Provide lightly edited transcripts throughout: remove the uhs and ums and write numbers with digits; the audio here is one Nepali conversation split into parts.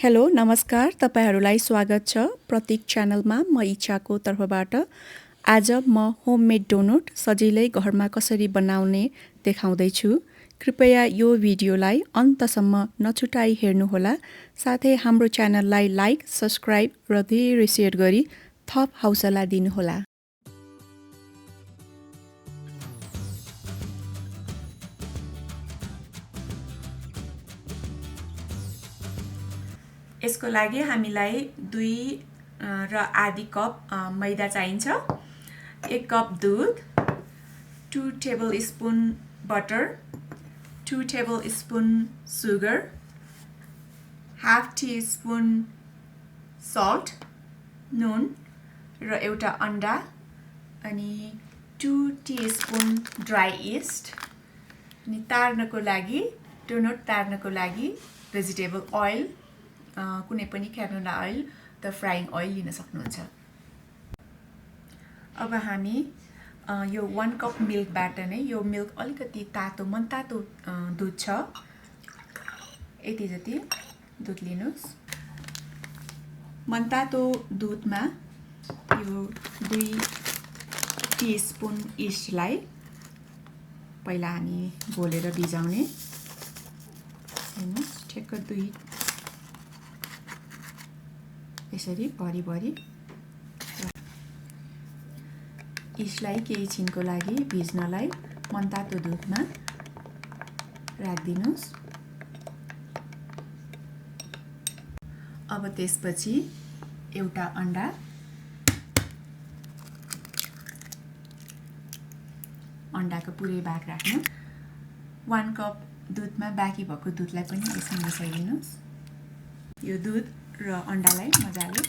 हेलो नमस्कार तपाईहरुलाई स्वागत छ प्रतीक च्यानलमा म इच्छाको तर्फबाट। आज म होममेड डोनट सजिलै घरमा कसरी बनाउने देखाउँदै छु। कृपया यो भिडियोलाई अन्तसम्म नछुटाई हेर्नुहोला। साथै हाम्रो च्यानललाई लाइक, सब्स्क्राइब र धेरै शेयर गरी थप हौसला दिनुहोला। यसको लागि हामीलाई 2 र आधी कप मैदा चाहिन्छ, 1 कप दूध, 2 टेबलस्पुन butter, 2 टेबलस्पुन sugar, half teaspoon salt नुन र एउटा अन्डा अनि 2 टीस्पुन ड्राई इस्ट अनि तार्नको लागि डोनट तार्नको लागि भेजिटेबल ओइल कुनै पनि क्यानोला ओइल त फ्राइङ ओइल लिन सक्नुहुन्छ। अब हामी यो 1 कप मिल्कबाट नै यो मिल्क अलिकति तातो मनतातो दूध छ यति जति दूध लिनुस्। मनतातो दूधमा यो 2 टीस्पुन इस्टलाई पहिला हामी घोलेर भिजाउने। हेर्नुस् ठ्याक्क 2 यसरी भरी इस्टलाई केही छिनको लागि भिज्नलाई मनतातो दूधमा राख्दिनुस्। अब त्यसपछि एउटा अन्डा, अन्डाको पुरै भाग राख्नु। 1 कप दूधमा बाँकी भएको दूधलाई पनि यसमा मिसाइदिनुस्। यो दूध र अन्डालाई मजाले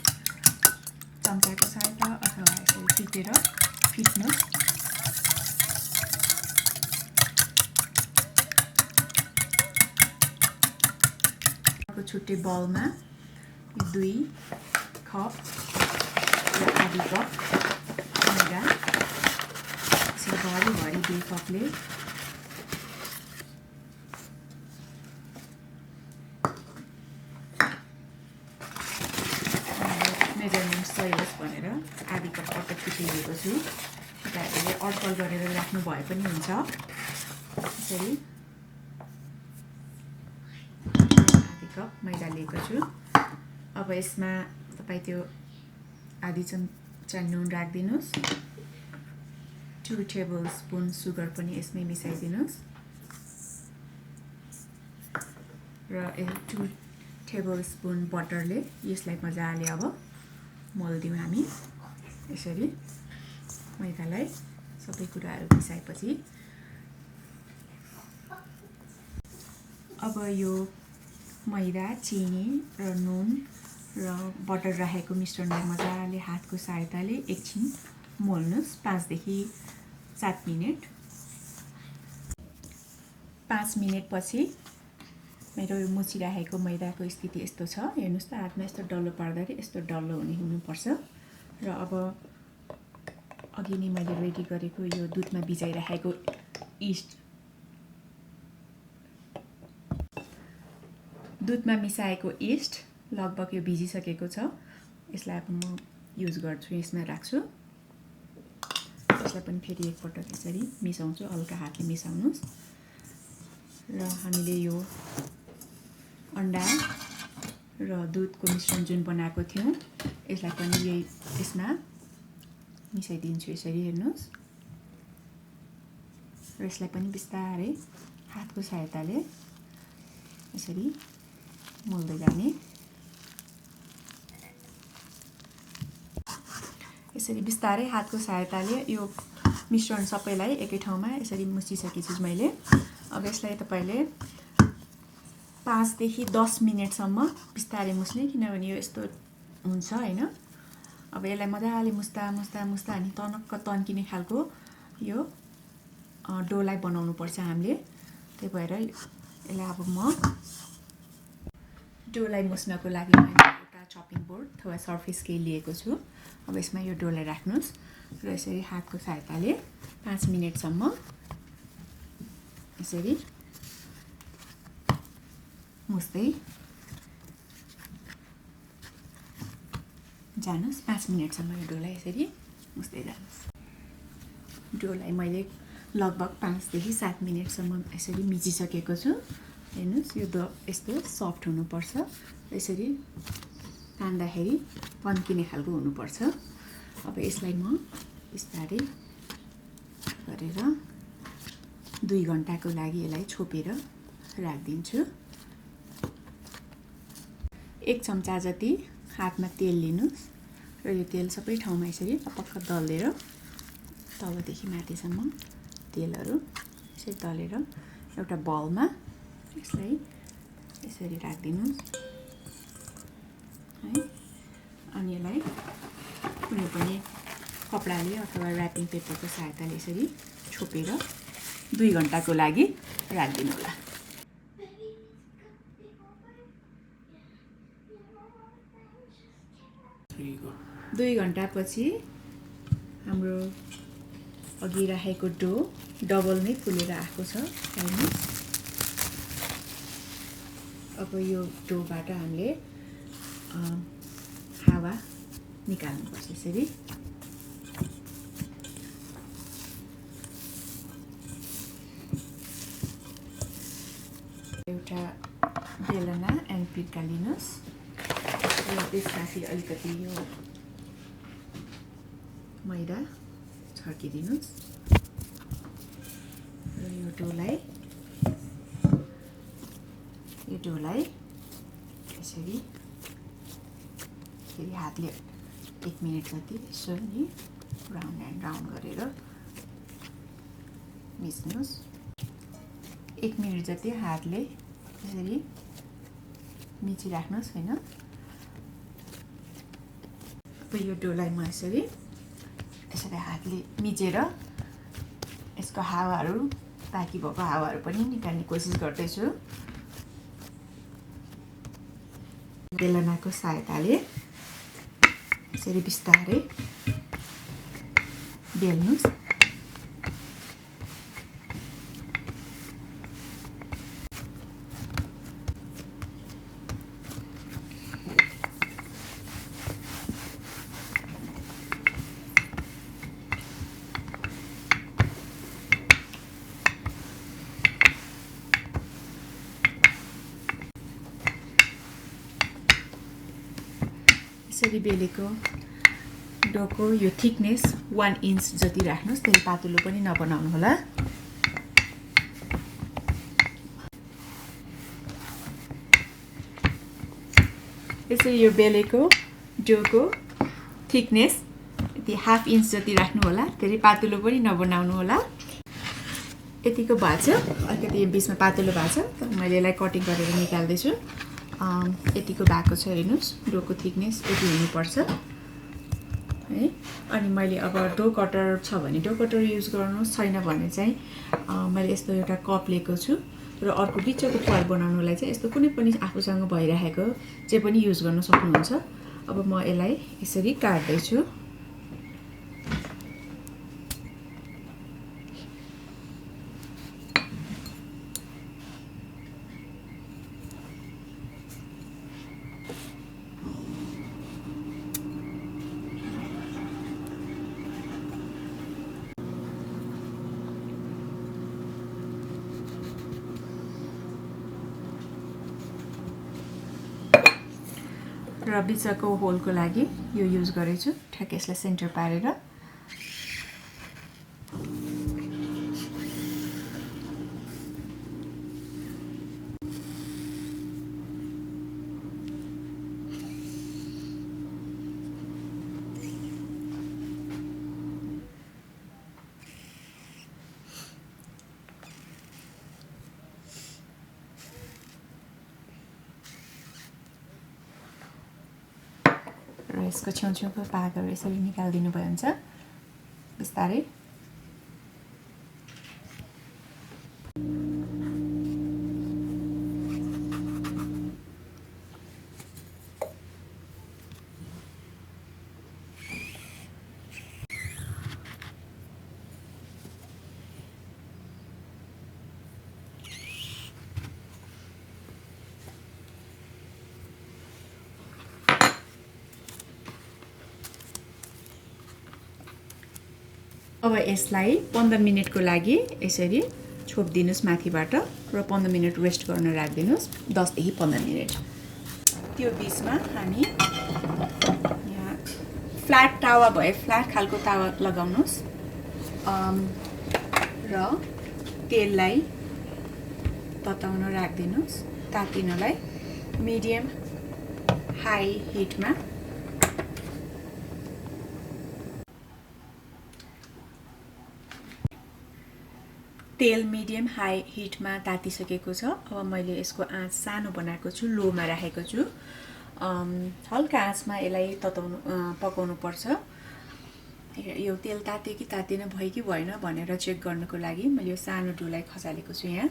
चम्चाको सहायता अथवा यसरी फिटेर फिट्नुस्। छुट्टै बलमा 2 कप र आधी कप मैदा यसरी भरी 2 कपले मेजरमेन्ट सही होस् भनेर आधी कप पटक फिटिएको छु। तपाईँहरूले अड्कल गरेर राख्नु भए पनि हुन्छ। यसरी आधी कप मैदा लिएको छु। अब यसमा तपाईँ त्यो आधी चम्चा नुन राख्दिनुस्। 2 टेबलस्पुन सुगर पनि यसमै मिसाइदिनुस् र 2 टेबलस्पुन बटरले यसलाई मजाले अब मोल्दियौँ हामी। यसरी मैदालाई सबै कुराहरू मिसाएपछि अब यो मैदा, चिनी र नुन र बटर राखेको मिश्रणलाई मजाले हातको सहायताले एकछिन मोल्नुस् 5 देखि 7 मिनेट। 5 मिनेटपछि मेरो यो मुछिराखेको मैदाको स्थिति यस्तो छ। हेर्नुस् त हातमा यस्तो डल्लो पार्दाखेरि यस्तो डल्लो हुनुपर्छ। र अब अघि नै मैले रेडी गरेको यो दूधमा भिजाइराखेको इस्ट, दूधमा मिसाएको इस्ट लगभग यो भिजिसकेको छ। यसलाई अब म युज गर्छु, यसमा राख्छु। यसलाई पनि फेरि एकपटक यसरी मिसाउँछु, हल्का हातले मिसाउनुस्। र हामीले यो अन्डा र दूधको मिश्रण जुन बनाएको थियौँ यसलाई पनि यही यसमा मिसाइदिन्छु। यसरी हेर्नुस् र यसलाई पनि बिस्तारै हातको सहायताले यसरी मोल्दै जाने। यसरी बिस्तारै हातको सहायताले यो मिश्रण सबैलाई एकै ठाउँमा यसरी मुछिसकेछु मैले। अब यसलाई तपाईले 5 देखि 10 मिनेटसम्म बिस्तारै मुछ्ने, किनभने यो यस्तो हुन्छ हैन। अब यसलाई मजाले मुस्दा अनि टनक्क तन्किने खालको यो डोलाई बनाउनु पर्छ हामीले। त्यही भएर यसलाई अब म डोलाई मुस्नको लागि मैले एउटा चपिङ बोर्ड अथवा सर्फेस स्केल लिएको छु। अब यसमा यो डोलाई राख्नुस् र यसरी हातको सहायताले 5 मिनेटसम्म यसरी मुस्दै जानुस् 5 मिनेटसम्म यो डोलाई यसरी मुस्दै जानुस्। डोलाई मैले लगभग 5 देखि 7 मिनेटसम्म यसरी मिचिसकेको छु। हेर्नुस् यो यस्तो सफ्ट हुनुपर्छ, यसरी तान्दाखेरि पन्किने खालको हुनुपर्छ। अब यसलाई म बिस्तारै गरेर 2 घण्टाको लागि यसलाई छोपेर राखिदिन्छु। 1 चम्चा जति हातमा तेल लिनुस् र यो तेल सबै ठाउँमा यसरी पक्क दलेर तलदेखि माथिसम्म तेलहरू यसरी दलेर एउटा बलमा यसलाई यसरी राखिदिनुस् है। अनि यसलाई कुनै पनि कपडाले अथवा ऱ्यापिङ पेपरको सहायताले यसरी छोपेर 2 घण्टाको लागि राखिदिनु होला। 2 घण्टापछि हाम्रो अघि राखेको डो डबल नै फुलेर आएको छ। हेर्नुस् अब यो डोबाट हामीले हावा निकाल्नुपर्छ यसरी। एउटा बेलना एन्ड पिर्का लिनुस् र त्यसमाथि अलिकति यो मैदा छर्किदिनुस् र यो डोलाई यसरी फेरि हातले 1 मिनेट जति यसो नि राउन्ड एन्ड राउन्ड गरेर मिच्नुस्। 1 मिनेट जति हातले यसरी मिचिराख्नुहोस् हैन। अब यो डोलाई म यसरी हातले मिचेर यसको हावाहरू बाँकी भएको हावाहरू पनि निकाल्ने कोसिस गर्दैछु। बेलनाको सहायताले यसरी बिस्तारै बेल्नुस्। यसरी बेलेको डोको यो थिकनेस 1 इन्च जति राख्नुस्, धेरै पातलो पनि नबनाउनु होला। यसरी यो बेलेको डोको थिकनेस यति 1/2 इन्च जति राख्नु होला, धेरै पातलो पनि नबनाउनु होला। यतिको भएको छ, अलिकति यो बिचमा पातलो भएको छ, तर मैले यसलाई कटिङ गरेर निकाल्दैछु। यतिको भएको छ हेर्नुस्, डोको थिकनेस यति हुनुपर्छ है। अनि मैले अब डो कटर छ भने डो कटर युज गर्नुहोस्, छैन भने चाहिँ मैले यस्तो एउटा कप लिएको छु र अर्को बिचको प्वाल बनाउनुलाई चाहिँ यस्तो कुनै पनि आफूसँग भइरहेको जे पनि युज गर्न सक्नुहुन्छ। अब म यसलाई यसरी काट्दैछु। र बिचको होलको लागि यो युज गरेछु, ठ्याक्कै यसलाई सेन्टर पारेर। र यसको छेउछेउको भागहरू यसरी निकालिदिनु भयो हुन्छ बिस्तारै। अब यसलाई 15 मिनेटको लागि यसरी छोपिदिनुस् माथिबाट र 15 मिनेट रेस्ट गर्न राखिदिनुस् 10 देखि 15 मिनेट। त्यो बीचमा हामी यहाँ फ्ल्याट तावा भए फ्ल्याट खालको तावा लगाउनुस् र तेललाई तताउन राखिदिनुस् तातिनलाई मिडियम हाई हिटमा। तेल मिडियम हाई हिटमा तातिसकेको छ। अब मैले यसको आँच सानो बनाएको छु, लोमा राखेको छु। हल्का आँचमा यसलाई पकाउनु पर्छ। यो तेल ताते कि तातेन भयो कि भएन भनेर चेक गर्नको लागि मैले यो सानो डोलाई खसालेको छु यहाँ।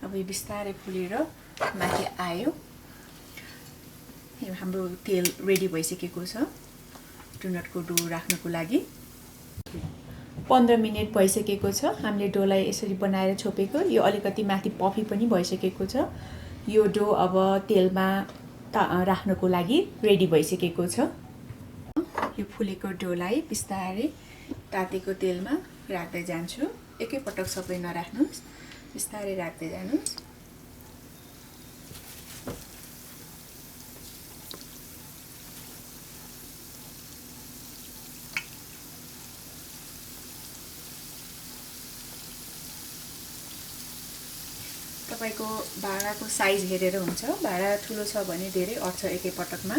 अब यो बिस्तारै फुलेर माथि आयो। यो हाम्रो तेल रेडी भइसकेको छ डोनटको डो राख्नको लागि। 15 मिनेट भइसकेको छ। हामीले डोलाई यसरी बनाएर छोपेको। यो अलिकति माथि पफी पनि भइसकेको छ। यो डो अब तेलमा राख्नको लागि रेडी भइसकेको छ। यो फुलेको डोलाई बिस्तारै तातेको तेलमा राख्दै जान्छु। एकैपटक सबै नराख्नुस्, बिस्तारै राख्दै जानुस्। तपाईको भाँडाको साइज हेरेर हुन्छ। भाँडा ठुलो छ भने धेरै अट्छ एकैपटकमा,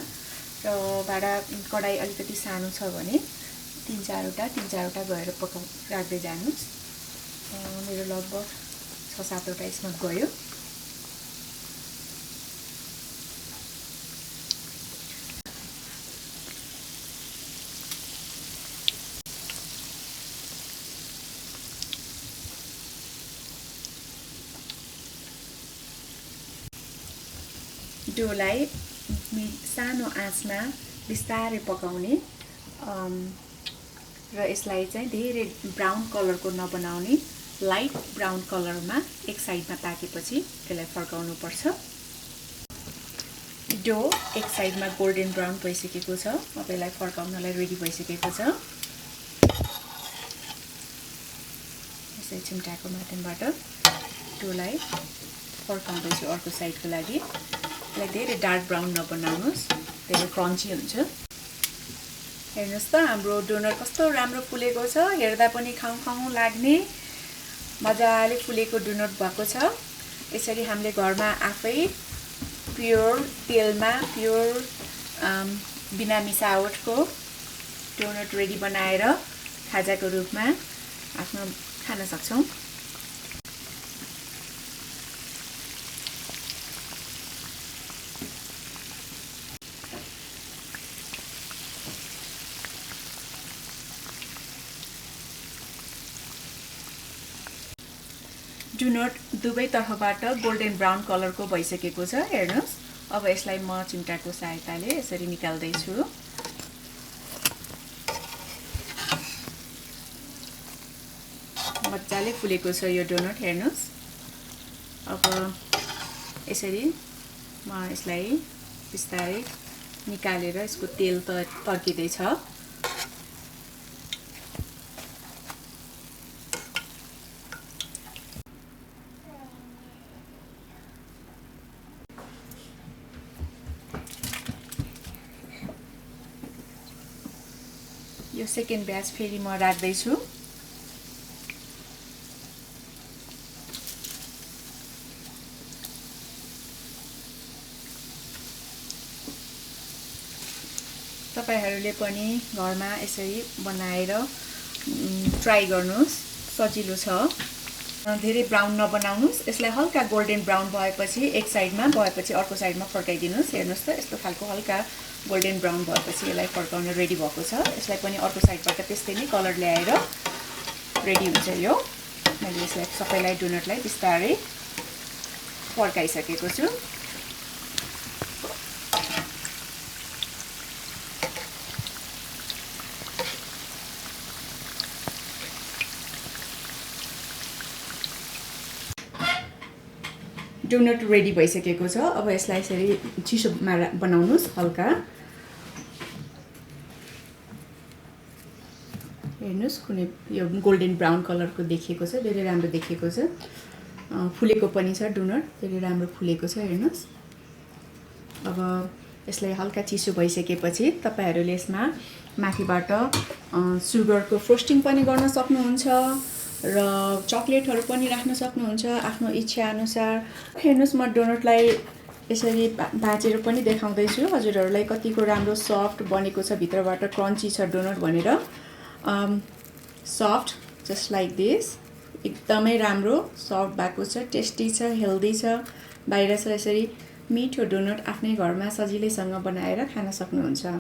र भाँडा कडाई अलिकति सानो छ भने 3-4वटा गएर राख्दै जानुस्। मेरो लगभग 6-7वटा यसमा गयो। डोलाई सानो आँचमा बिस्तारै पकाउने र यसलाई चाहिँ धेरै ब्राउन कलरको नबनाउने, लाइट ब्राउन कलरमा एक साइडमा पाकेपछि यसलाई फर्काउनु पर्छ। डो एक साइडमा गोल्डन ब्राउन भइसकेको छ। अब यसलाई फर्काउनलाई रेडी भइसकेको छ। यसै चिम्टाको माध्यमबाट डोलाई फर्काउँदैछु अर्को साइडको लागि। यसलाई धेरै डार्क ब्राउन नबनाउनुहोस्, धेरै क्रन्ची हुन्छ। हेर्नुहोस् त हाम्रो डोनट कस्तो राम्रो फुलेको छ। हेर्दा पनि खाउँ खाउँ लाग्ने मजाले फुलेको डोनट भएको छ। यसरी हामीले घरमा आफै प्योर तेलमा प्योर बिना मिसावटको डोनट रेडी बनाएर खाजाको रूपमा आफ्नो खान सक्छौँ। डोनट दुवै तर्फबाट गोल्डन ब्राउन कलरको भइसकेको छ। हेर्नुहोस्। अब यसलाई म चिम्टाको सहायताले यसरी निकाल्दैछु। मजाले फुलेको छ यो डोनट। हेर्नुहोस्। अब यसरी म यसलाई बिस्तारै निकालेर यसको तेल तर्किँदैछ। यो सेकेन्ड ब्याच फेरि म राख्दैछु। तपाईहरुले पनि घरमा यसरी बनाएर ट्राई गर्नुस्। सजिलो छ। धेरै ब्राउन नबनाउनुस्। यसलाई हल्का गोल्डन ब्राउन भएपछि एक साइडमा भएपछि अर्को साइडमा फर्काइदिनुस्। हेर्नुस् त यस्तो खालको हल्का गोल्डन ब्राउन भएपछि यसलाई फर्काउन रेडी भएको छ। यसलाई पनि अर्को साइडबाट त्यस्तै नै कलर ल्याएर रेडी हुन्छ। यो मैले यसलाई सबैलाई डोनटलाई बिस्तारै फर्काइसकेको छु। डोनट रेडी भइसकेको छ। अब यसलाई यसरी चिसोमा बनाउनुस् हल्का। हेर्नुहोस् कुनै यो गोल्डन ब्राउन कलरको देखिएको छ, धेरै राम्रो देखिएको छ। फुलेको पनि छ डोनट, धेरै राम्रो फुलेको छ हेर्नुहोस्। अब यसलाई हल्का चिसो भइसकेपछि तपाईहरूले यसमा माथिबाट सुगरको फ्रोस्टिङ पनि गर्न सक्नुहुन्छ र चकलेटहरू पनि राख्न सक्नुहुन्छ आफ्नो इच्छा अनुसार। हेर्नुहोस्, म डोनटलाई यसरी भाँचेर पनि देखाउँदैछु हजुरहरूलाई कतिको राम्रो सफ्ट बनेको छ, भित्रबाट क्रन्ची छ डोनट भनेर। सफ्ट जस्ट लाइक दिस, एकदमै राम्रो सफ्ट भएको छ, टेस्टी छ, हेल्दी छ। बाहिर छ यसरी मिठो डोनट आफ्नै घरमा सजिलैसँग बनाएर खान सक्नुहुन्छ।